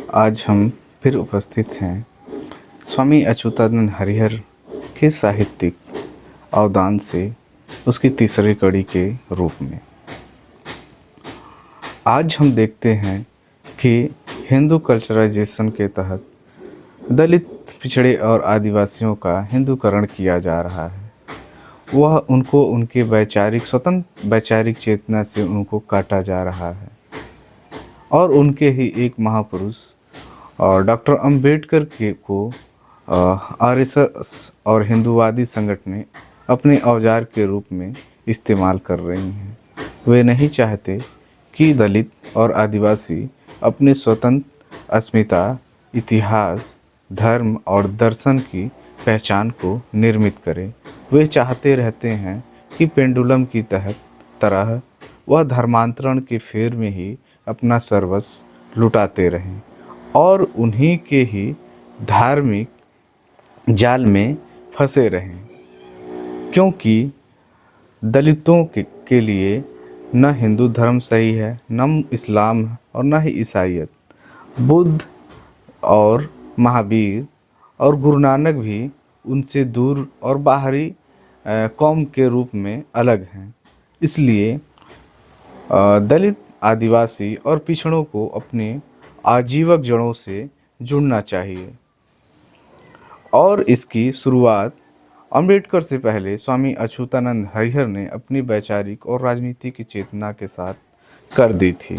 आज हम फिर उपस्थित हैं स्वामी अच्युतानंद हरिहर के साहित्यिक अवदान से उसकी तीसरी कड़ी के रूप में। आज हम देखते हैं कि हिंदू कल्चराइजेशन के तहत दलित, पिछड़े और आदिवासियों का हिंदूकरण किया जा रहा है। वह उनको उनके स्वतंत्र वैचारिक चेतना से उनको काटा जा रहा है और उनके ही एक महापुरुष और डॉक्टर अंबेडकर के को आरएसएस और हिंदूवादी संगठनें अपने औजार के रूप में इस्तेमाल कर रही हैं। वे नहीं चाहते कि दलित और आदिवासी अपने स्वतंत्र अस्मिता, इतिहास, धर्म और दर्शन की पहचान को निर्मित करें। वे चाहते रहते हैं कि पेंडुलम की तरह वह धर्मांतरण के फेर में ही अपना सर्वस्व लुटाते रहें और उन्हीं के ही धार्मिक जाल में फंसे रहें, क्योंकि दलितों के लिए न हिंदू धर्म सही है, न इस्लाम और न ही ईसाईयत। बुद्ध और महावीर और गुरु नानक भी उनसे दूर और बाहरी कौम के रूप में अलग हैं। इसलिए दलित, आदिवासी और पिछड़ों को अपने आजीवक जड़ों से जुड़ना चाहिए और इसकी शुरुआत अंबेडकर से पहले स्वामी अच्युतानंद हरिहर ने अपनी वैचारिक और राजनीतिक चेतना के साथ कर दी थी।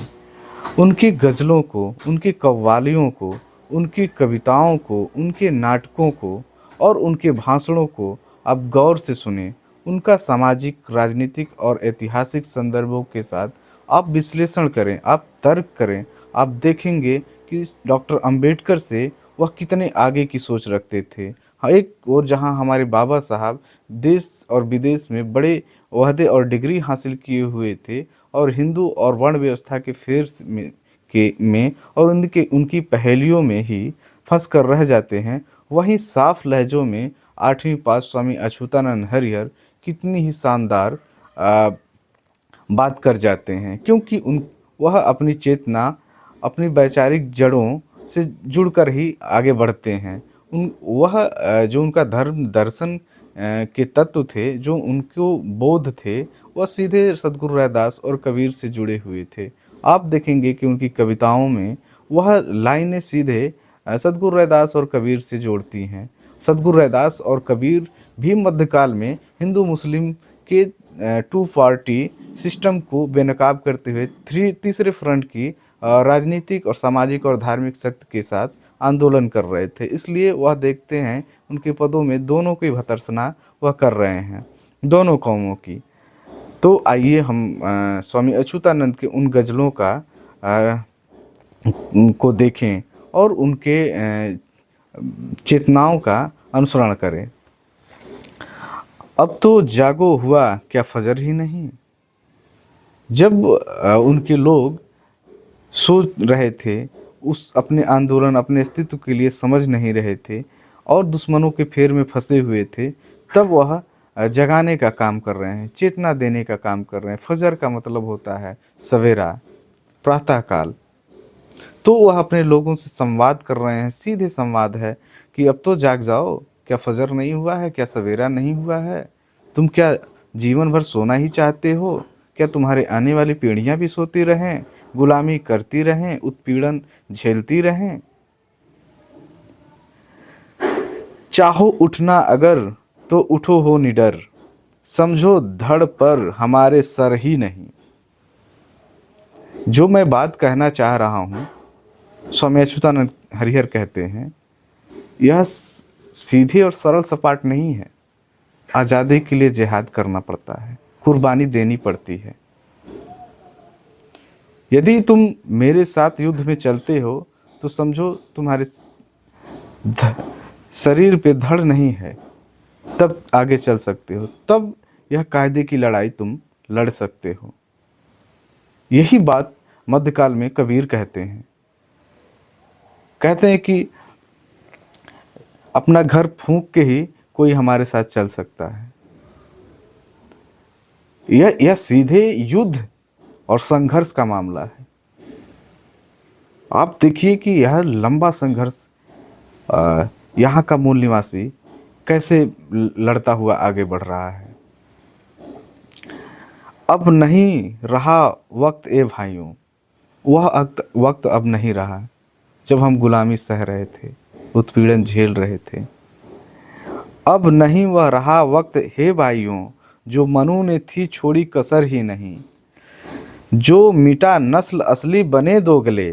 उनकी गज़लों को, उनकी कव्वालियों को, उनकी कविताओं को, उनके नाटकों को और उनके भाषणों को आप गौर से सुने। उनका सामाजिक, राजनीतिक और ऐतिहासिक संदर्भों के साथ आप विश्लेषण करें, आप तर्क करें। आप देखेंगे कि डॉक्टर अंबेडकर से वह कितने आगे की सोच रखते थे। हाँ, एक और जहाँ हमारे बाबा साहब देश और विदेश में बड़े ओहदे और डिग्री हासिल किए हुए थे और हिंदू और वर्ण व्यवस्था के फेर में और उनकी पहेलियों में ही फंस कर रह जाते हैं, वहीं साफ लहजों में 8वीं पास स्वामी अच्युतानंद हरिहर कितनी ही शानदार बात कर जाते हैं, क्योंकि वह अपनी चेतना, अपनी वैचारिक जड़ों से जुड़कर ही आगे बढ़ते हैं। जो उनका धर्म दर्शन के तत्व थे, जो उनको बोध थे, वह सीधे सद्गुरु रैदास और कबीर से जुड़े हुए थे। आप देखेंगे कि उनकी कविताओं में वह लाइनें सीधे सद्गुरु रैदास और कबीर से जोड़ती हैं। सद्गुरु रैदास और कबीर भी मध्यकाल में हिंदू मुस्लिम के टू पार्टी सिस्टम को बेनकाब करते हुए तीसरे फ्रंट की राजनीतिक और सामाजिक और धार्मिक शक्ति के साथ आंदोलन कर रहे थे। इसलिए वह देखते हैं उनके पदों में दोनों की भर्त्सना वह कर रहे हैं, दोनों कौमों की। तो आइए हम स्वामी अच्युतानंद के उन गज़लों को देखें और उनके चेतनाओं का अनुसरण करें। अब तो जागो हुआ क्या फजर ही नहीं। जब उनके लोग सोच रहे थे, उस अपने आंदोलन, अपने अस्तित्व के लिए समझ नहीं रहे थे और दुश्मनों के फेर में फंसे हुए थे, तब वह जगाने का काम कर रहे हैं, चेतना देने का काम कर रहे हैं। फजर का मतलब होता है सवेरा, प्रातःकाल। तो वह अपने लोगों से संवाद कर रहे हैं, सीधे संवाद है कि अब तो जाग जाओ, क्या फजर नहीं हुआ है, क्या सवेरा नहीं हुआ है? तुम क्या जीवन भर सोना ही चाहते हो? क्या तुम्हारे आने वाली पीढ़ियां भी सोती रहें, गुलामी करती रहें, उत्पीड़न झेलती रहें? चाहो उठना अगर तो उठो हो निडर, समझो धड़ पर हमारे सर ही नहीं। जो मैं बात कहना चाह रहा हूँ, स्वामी अच्युतानंद हरिहर कहते हैं, यह सीधी और सरल सपाट नहीं है। आज़ादी के लिए जिहाद करना पड़ता है, कुर्बानी देनी पड़ती है। यदि तुम मेरे साथ युद्ध में चलते हो तो समझो तुम्हारे शरीर पे धड़ नहीं है, तब आगे चल सकते हो, तब यह कायदे की लड़ाई तुम लड़ सकते हो। यही बात मध्यकाल में कबीर कहते हैं कि अपना घर फूंक के ही कोई हमारे साथ चल सकता है। यह सीधे युद्ध और संघर्ष का मामला है। आप देखिए कि यह लंबा संघर्ष यहाँ का मूल निवासी कैसे लड़ता हुआ आगे बढ़ रहा है। अब नहीं रहा वक्त ए भाइयों, वह वक्त अब नहीं रहा जब हम गुलामी सह रहे थे, उत्पीड़न झेल रहे थे। अब नहीं वह रहा वक्त हे भाइयों, जो मनु ने थी छोड़ी कसर ही नहीं। जो मिटा नस्ल असली बने दोगले,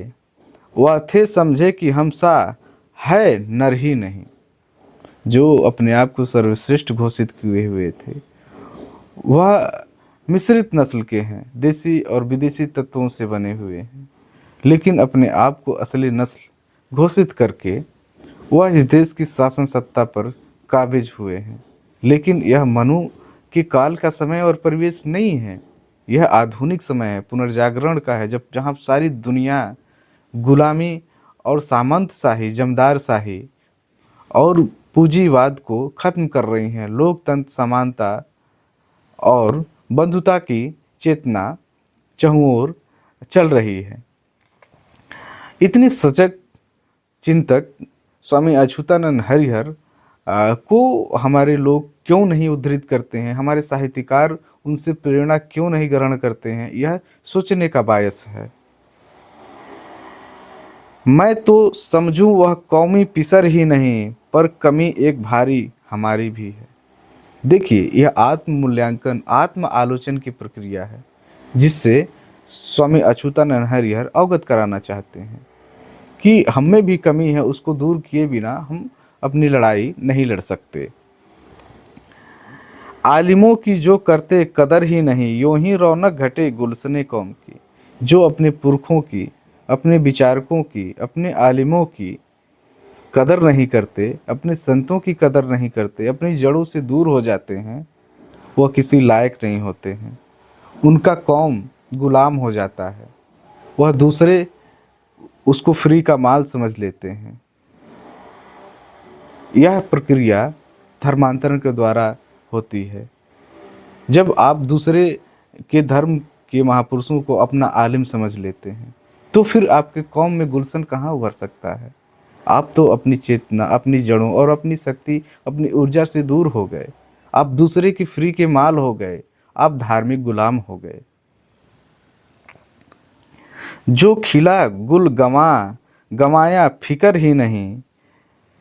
वह थे समझे कि हम सा है नर ही नहीं। जो अपने आप को सर्वश्रेष्ठ घोषित किए हुए थे, वह मिश्रित नस्ल के हैं, देसी और विदेशी तत्वों से बने हुए हैं, लेकिन अपने आप को असली नस्ल घोषित करके वह इस देश की शासन सत्ता पर काबिज हुए हैं। लेकिन यह मनु के काल का समय और परिवेश नहीं है, यह आधुनिक समय है, पुनर्जागरण का है, जब जहाँ सारी दुनिया गुलामी और सामंतशाही, जमदारशाही और पूंजीवाद को खत्म कर रही हैं। लोकतंत्र, समानता और बंधुता की चेतना चहुओर चल रही है। इतने सजग चिंतक स्वामी अच्युतानंद हरिहर को हमारे लोग क्यों नहीं उद्धृत करते हैं, हमारे साहित्यकार उनसे प्रेरणा क्यों नहीं ग्रहण करते हैं, यह सोचने का बायस है। मैं तो समझूं वह कौमी पिसर ही नहीं, पर कमी एक भारी हमारी भी है। देखिए, यह आत्म मूल्यांकन, आत्म आलोचन की प्रक्रिया है, जिससे स्वामी अच्युतानंद हरिहर अवगत कराना चाहते हैं कि हम में भी कमी है, उसको दूर किए बिना हम अपनी लड़ाई नहीं लड़ सकते। आलिमों की जो करते कदर ही नहीं, यूं ही रौनक घटे गुलशने कौम की। जो अपने पुरखों की, अपने विचारकों की, अपने आलिमों की कदर नहीं करते, अपने संतों की कदर नहीं करते, अपनी जड़ों से दूर हो जाते हैं, वह किसी लायक नहीं होते हैं। उनका कौम गुलाम हो जाता है, वह दूसरे उसको फ्री का माल समझ लेते हैं। यह प्रक्रिया धर्मांतरण के द्वारा होती है। जब आप दूसरे के धर्म के महापुरुषों को अपना आलिम समझ लेते हैं, तो फिर आपके कौम में गुलशन कहाँ उभर सकता है। आप तो अपनी चेतना, अपनी जड़ों और अपनी शक्ति, अपनी ऊर्जा से दूर हो गए। आप दूसरे की फ्री के माल हो गए, आप धार्मिक गुलाम हो गए। जो खिला गुल गमाया फिकर ही नहीं,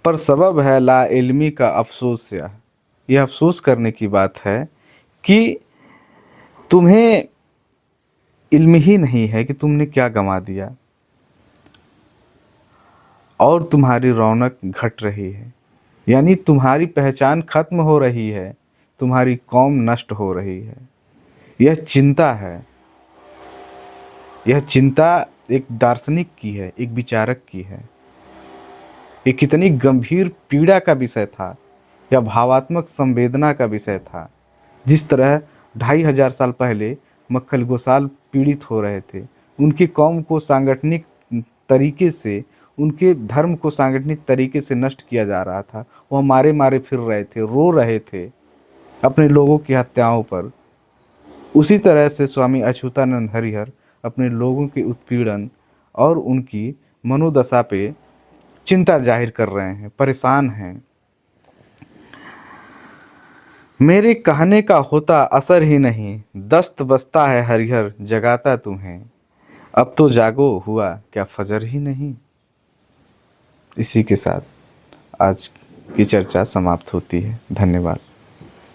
पर सबब है ला इल्मी का अफसोस। यह अफसोस करने की बात है कि तुम्हें इल्म ही नहीं है कि तुमने क्या गंवा दिया, और तुम्हारी रौनक घट रही है, यानी तुम्हारी पहचान खत्म हो रही है, तुम्हारी कौम नष्ट हो रही है। यह चिंता है, यह चिंता एक दार्शनिक की है, एक विचारक की है। ये कितनी गंभीर पीड़ा का विषय था, या भावात्मक संवेदना का विषय था। जिस तरह 2500 साल पहले मक्खल गोसाल पीड़ित हो रहे थे, उनकी कौम को सांगठनिक तरीके से, उनके धर्म को सांगठनिक तरीके से नष्ट किया जा रहा था। वह मारे मारे फिर रहे थे, रो रहे थे अपने लोगों की हत्याओं पर। उसी तरह से स्वामी अच्युतानंद हरिहर अपने लोगों के उत्पीड़न और उनकी मनोदशा पे चिंता जाहिर कर रहे हैं, परेशान हैं। मेरे कहने का होता असर ही नहीं, दस्त बसता है हरिहर जगाता तुम्हें। अब तो जागो हुआ क्या फजर ही नहीं। इसी के साथ आज की चर्चा समाप्त होती है। धन्यवाद।